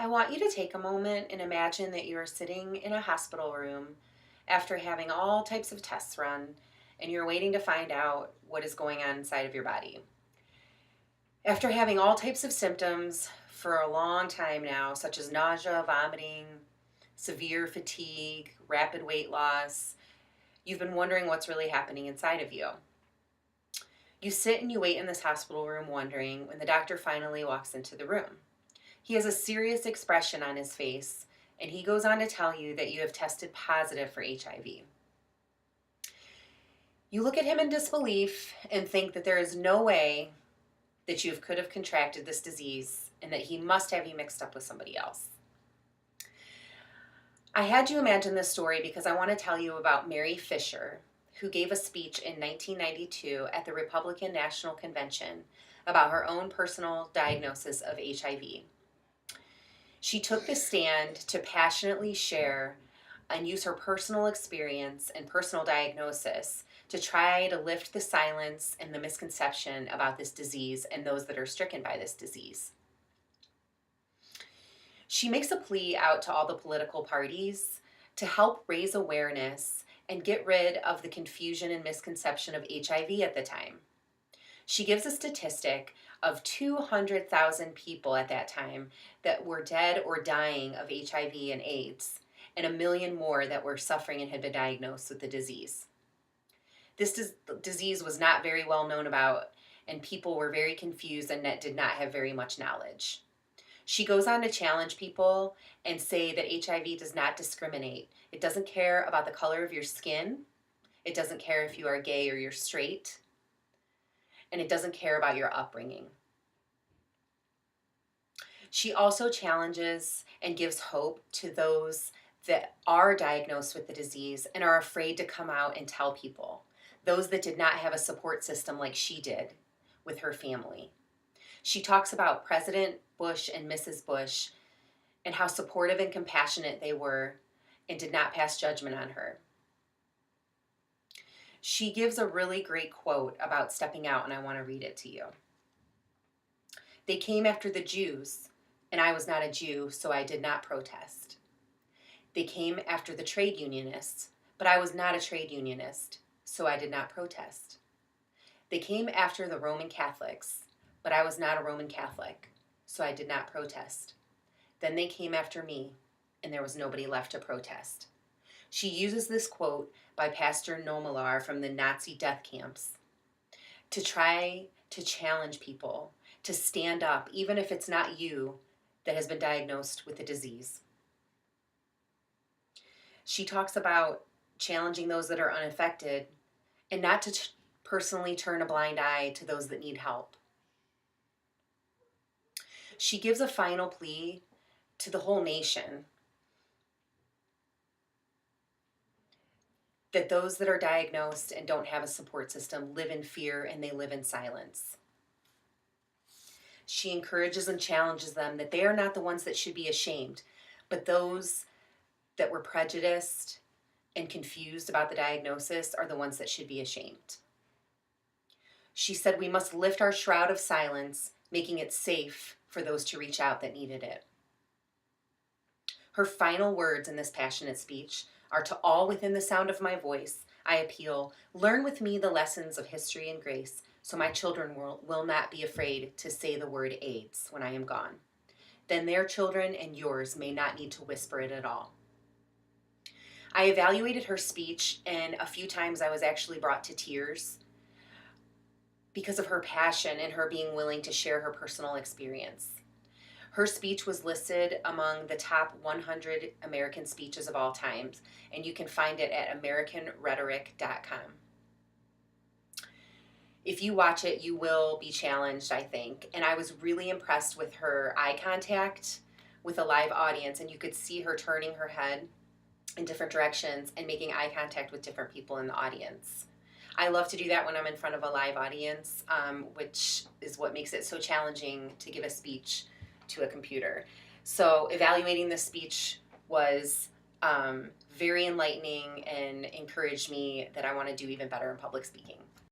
I want you to take a moment and imagine that you are sitting in a hospital room after having all types of tests run and you're waiting to find out what is going on inside of your body. After having all types of symptoms for a long time now, such as nausea, vomiting, severe fatigue, rapid weight loss, you've been wondering what's really happening inside of you. You sit and you wait in this hospital room wondering when the doctor finally walks into the room. He has a serious expression on his face, and he goes on to tell you that you have tested positive for HIV. You look at him in disbelief and think that there is no way that you could have contracted this disease and that he must have you mixed up with somebody else. I had you imagine this story because I want to tell you about Mary Fisher, who gave a speech in 1992 at the Republican National Convention about her own personal diagnosis of HIV. She took the stand to passionately share and use her personal experience and personal diagnosis to try to lift the silence and the misconception about this disease and those that are stricken by this disease. She makes a plea out to all the political parties to help raise awareness and get rid of the confusion and misconception of HIV at the time. She gives a statistic of 200,000 people at that time that were dead or dying of HIV and AIDS, and 1 million more that were suffering and had been diagnosed with the disease. This disease was not very well known about, and people were very confused and did not have very much knowledge. She goes on to challenge people and say that HIV does not discriminate. It doesn't care about the color of your skin. It doesn't care if you are gay or you're straight. And it doesn't care about your upbringing. She also challenges and gives hope to those that are diagnosed with the disease and are afraid to come out and tell people. Those that did not have a support system like she did with her family. She talks about President Bush and Mrs. Bush and how supportive and compassionate they were and did not pass judgment on her. She gives a really great quote about stepping out, and I want to read it to you. They came after the Jews, and I was not a Jew, so I did not protest. They came after the trade unionists, but I was not a trade unionist, so I did not protest. They came after the Roman Catholics, but I was not a Roman Catholic, so I did not protest. Then they came after me, and there was nobody left to protest. She uses this quote by Pastor Nomalar from the Nazi death camps to try to challenge people to stand up, even if it's not you that has been diagnosed with the disease. She talks about challenging those that are unaffected and not to personally turn a blind eye to those that need help. She gives a final plea to the whole nation that those that are diagnosed and don't have a support system live in fear and they live in silence. She encourages and challenges them that they are not the ones that should be ashamed, but those that were prejudiced and confused about the diagnosis are the ones that should be ashamed. She said we must lift our shroud of silence, making it safe for those to reach out that needed it. Her final words in this passionate speech are to all within the sound of my voice, I appeal, learn with me the lessons of history and grace, so my children will not be afraid to say the word AIDS when I am gone. Then their children and yours may not need to whisper it at all. I evaluated her speech, and a few times I was actually brought to tears because of her passion and her being willing to share her personal experience. Her speech was listed among the top 100 American speeches of all times, and you can find it at AmericanRhetoric.com. If you watch it, you will be challenged, I think. And I was really impressed with her eye contact with a live audience, and you could see her turning her head in different directions and making eye contact with different people in the audience. I love to do that when I'm in front of a live audience, which is what makes it so challenging to give a speech to a computer. So evaluating this speech was very enlightening and encouraged me that I want to do even better in public speaking.